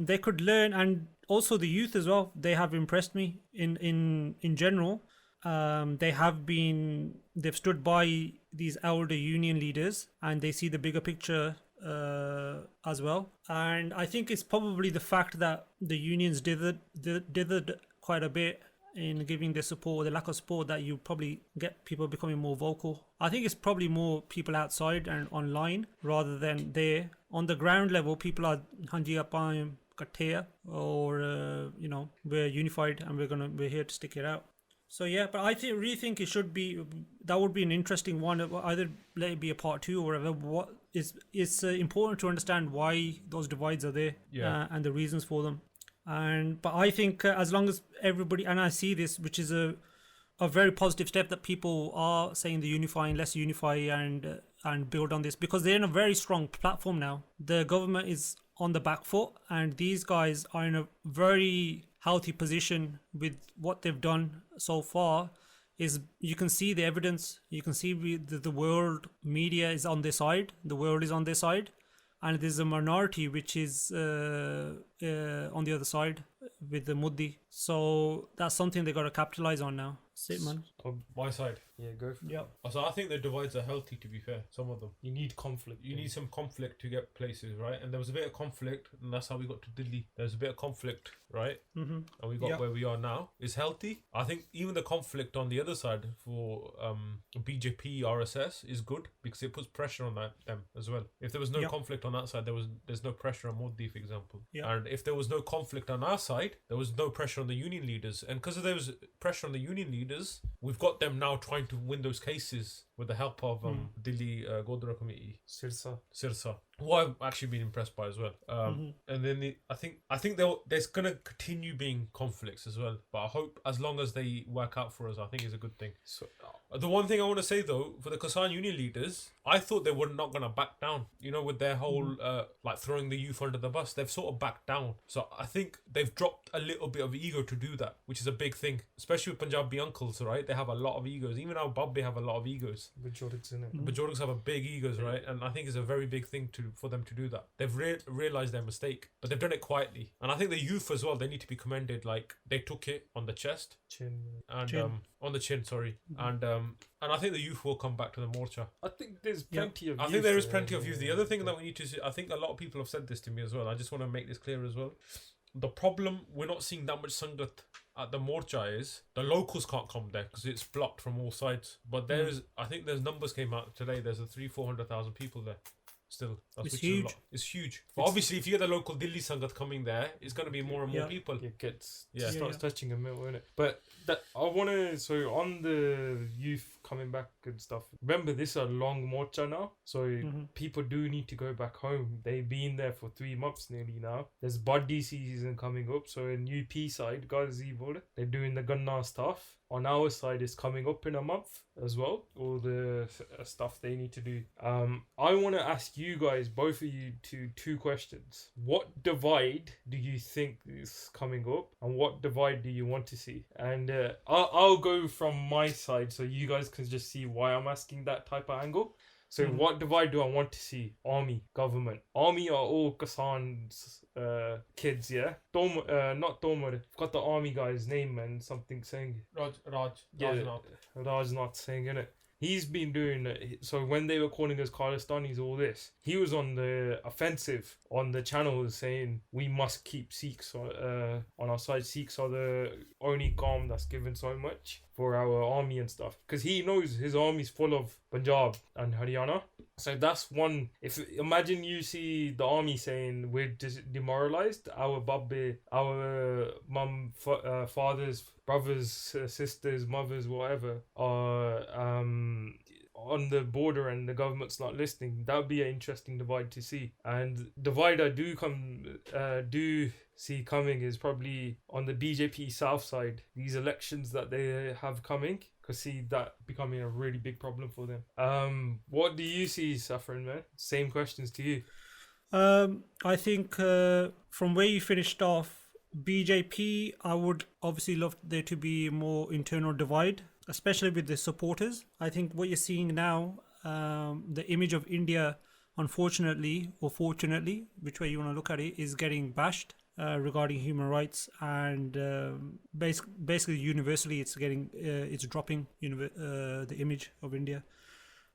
they could learn, and also the youth as well. They have impressed me in general. They've stood by these elder union leaders, and they see the bigger picture as well. And I think it's probably the fact that the unions dithered quite a bit in giving their support, the lack of support, that you probably get people becoming more vocal. I think it's probably more people outside and online rather than there. On the ground level, people are hanji apayam kateya, or we're unified and we're here to stick it out. So yeah, but I really think it should be, that would be an interesting one. Either let it be a part 2 or whatever. It's important to understand why those divides are there, and the reasons for them. But I think as long as everybody, and I see this, which is a very positive step, that people are saying the unifying, let's unify and build on this, because they're in a very strong platform now. The government is on the back foot, and these guys are in a very healthy position with what they've done so far. Is you can see the evidence, you can see the world media is on their side, the world is on their side, and there's a minority which is on the other side with the Modi. So that's something they got to capitalize on now. Sit, man. On my side. Yeah, go for it. Yeah. So I think the divides are healthy, to be fair, some of them. You need conflict. You need some conflict to get places, right? And there was a bit of conflict, and that's how we got to Delhi. There's a bit of conflict, right? Mm-hmm. And we got where we are now. It's healthy. I think even the conflict on the other side for BJP, RSS is good, because it puts pressure on them as well. If there was no conflict on that side, there's no pressure on Modi, for example. Yeah. And if there was no conflict on our side, there was no pressure on the union leaders. And because there was pressure on the union leaders, we've got them now trying to win those cases with the help of Delhi Godra Committee, Sirsa, who I've actually been impressed by as well. And then I think there's gonna continue being conflicts as well. But I hope as long as they work out for us, I think is a good thing. So the one thing I want to say though, for the Kisan union leaders, I thought they were not gonna back down. With their whole like throwing the youth under the bus, they've sort of backed down. So I think they've dropped a little bit of ego to do that, which is a big thing, especially with Punjabi uncles, right? They have a lot of egos. Even our Babbe have a lot of egos. Bajorgs in it. Bajorgs have a big egos, right? And I think it's a very big thing for them to do that. They've realized their mistake, but they've done it quietly. And I think the youth as well, they need to be commended. Like, they took it on the chest, on the chin, sorry. And I think the youth will come back to the morcha. I think there's plenty of youth. I think there is plenty of youth. The other thing that we need to see, I think a lot of people have said this to me as well. I just want to make this clear as well. The problem, we're not seeing that much Sangat at the morcha is the locals can't come there because it's blocked from all sides. But I think there's numbers came out today. There's a 300,000-400,000 people there. Still, it's huge. It's huge. But obviously, if you get the local Delhi Sangat coming there, it's going to be more and more people. It starts touching a bit, won't it? But I want to, so on the youth coming back and stuff, remember this is a long morcha now, so people do need to go back home. They've been there for 3 months nearly now. There's Badi season coming up, so in UP side, Gazi, they're doing the Gunna stuff. on our side is coming up in a month as well. All the stuff they need to do. I want to ask you guys, both of you, two questions. What divide do you think is coming up, and what divide do you want to see? And I'll go from my side so you guys can just see why I'm asking that type of angle. So what divide do I want to see? Army, government. Army are all Kasan's kids, yeah? Not Tomar. I've got the army guy's name and something saying. Rajnath. Rajnath saying, innit? He's been doing so when they were calling us Khalistanis, all this, he was on the offensive on the channels saying we must keep Sikhs on our side. Sikhs are the only calm that's given so much for our army and stuff, because he knows his army's full of Punjab and Haryana. So that's one. If imagine you see the army saying we're demoralized, our babbe, our mum, fathers, brothers, sisters, mothers, whatever, are on the border and the government's not listening. That would be an interesting divide to see. And divide I do see coming is probably on the BJP South side. These elections that they have coming, could see that becoming a really big problem for them. What do you see, Saffron, man? Same questions to you. I think from where you finished off, BJP, I would obviously love there to be more internal divide, especially with the supporters. I think what you're seeing now, the image of India, unfortunately or fortunately, which way you want to look at it, is getting bashed regarding human rights, and basically universally it's dropping the image of India.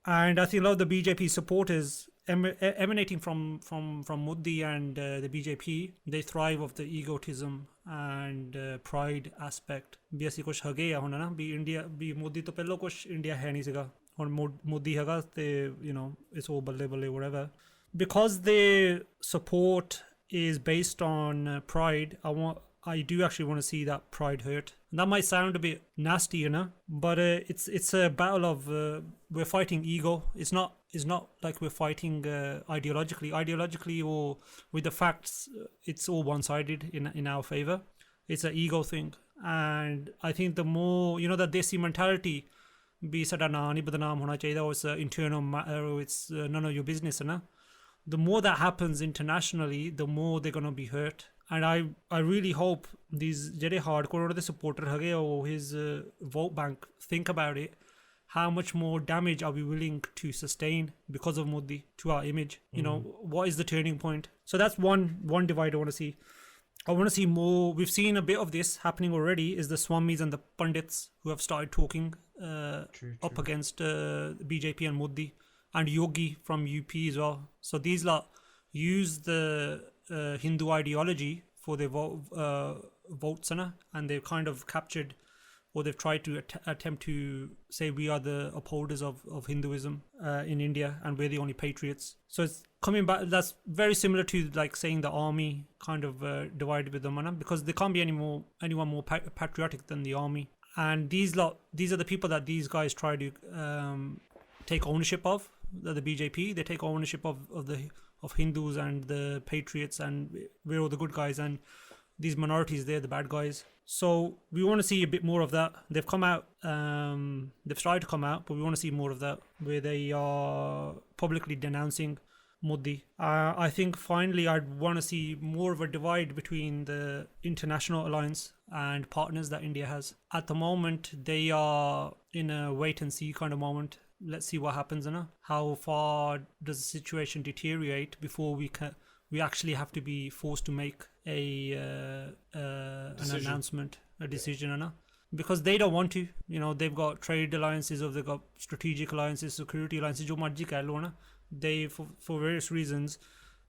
And I think a lot of the BJP supporters emanating from Modi and the BJP, they thrive of the egotism and pride aspect. भी ऐसी कुछ हगे या होना ना भी India भी मोदी तो पहले कुछ इंडिया है नहीं सीगा और मोदी हैगा ते it's all balle balle whatever, because their support is based on pride. I do actually want to see that pride hurt. And that might sound a bit nasty, but it's a battle of we're fighting ego. It's not like we're fighting ideologically or with the facts. It's all one-sided in our favor. It's an ego thing, and I think the more that desi mentality, be sada na nahi badnaam hona chahiye, or it's an internal matter, or it's none of your business, the more that happens internationally, the more they're gonna be hurt. And I really hope these ਜਿਹੜੇ hardcore the supporter hage or his vote bank think about it. How much more damage are we willing to sustain because of Modi to our image? What is the turning point? So that's one divide I want to see. I want to see more. We've seen a bit of this happening already. Is the Swamis and the Pandits who have started talking up against BJP and Modi, and Yogi from UP as well. So these lot use the Hindu ideology for their votes, and they've kind of captured, or they've tried to attempt to say we are the upholders of Hinduism in India, and we're the only patriots. So it's coming back. That's very similar to like saying the army kind of divided with them, because there can't be anyone more patriotic than the army. And these are the people that these guys try to take ownership of. The BJP, they take ownership of Hindus and the patriots, and we're all the good guys, and these minorities, they're the bad guys. So we want to see a bit more of that. They've come out, they've tried to come out, but we want to see more of that, where they are publicly denouncing Modi. I think finally I'd want to see more of a divide between the international alliance and partners that India has. At the moment, they are in a wait and see kind of moment. Let's see what happens, how far does the situation deteriorate before we actually have to be forced to make an announcement, a decision, because they don't want to. They've got trade alliances, or they've got strategic alliances, security alliances, jo marji keh lo, they for various reasons,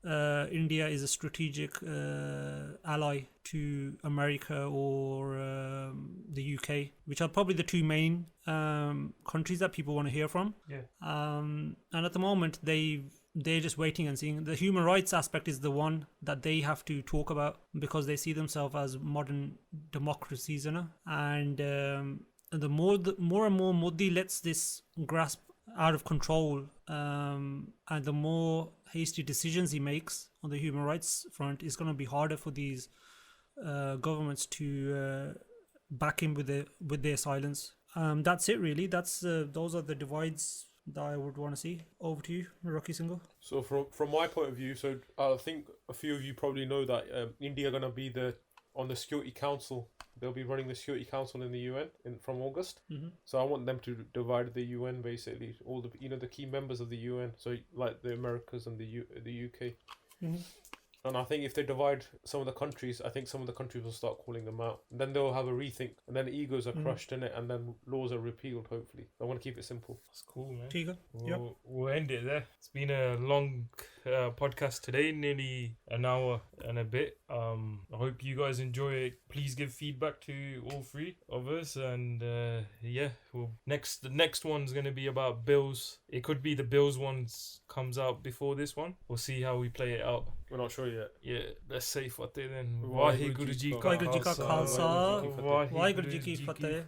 India is a strategic ally to America or the UK, which are probably the two main countries that people want to hear from. And at the moment, they're just waiting and seeing. The human rights aspect is the one that they have to talk about, because they see themselves as modern democracies, and the more and more Modi lets this grasp out of control, and the more hasty decisions he makes on the human rights front, it's going to be harder for these governments to back him with their silence. That's it really. That's those are the divides that I would want to see. Over to you, Rocky Single. So from my point of view, so I think a few of you probably know that India are gonna be on the Security Council. They'll be running the Security Council in the UN from August. Mm-hmm. So I want them to divide the UN basically, all the key members of the UN. So like the Americas and the UK. Mm-hmm. And I think if they divide some of the countries, I think some of the countries will start calling them out. And then they'll have a rethink. And then egos are crushed in it, and then laws are repealed, hopefully. I want to keep it simple. That's cool, man. Tiga. We'll end it there. It's been a long podcast today, nearly an hour and a bit. I hope you guys enjoy it. Please give feedback to all three of us. And the next one's going to be about Bills. It could be the Bills ones comes out before this one. We'll see how we play it out. We're not sure yet. Yeah, let's say Fateh then. Waheguru Ji Ka Khalsa, Waheguru Ji Ki Fateh.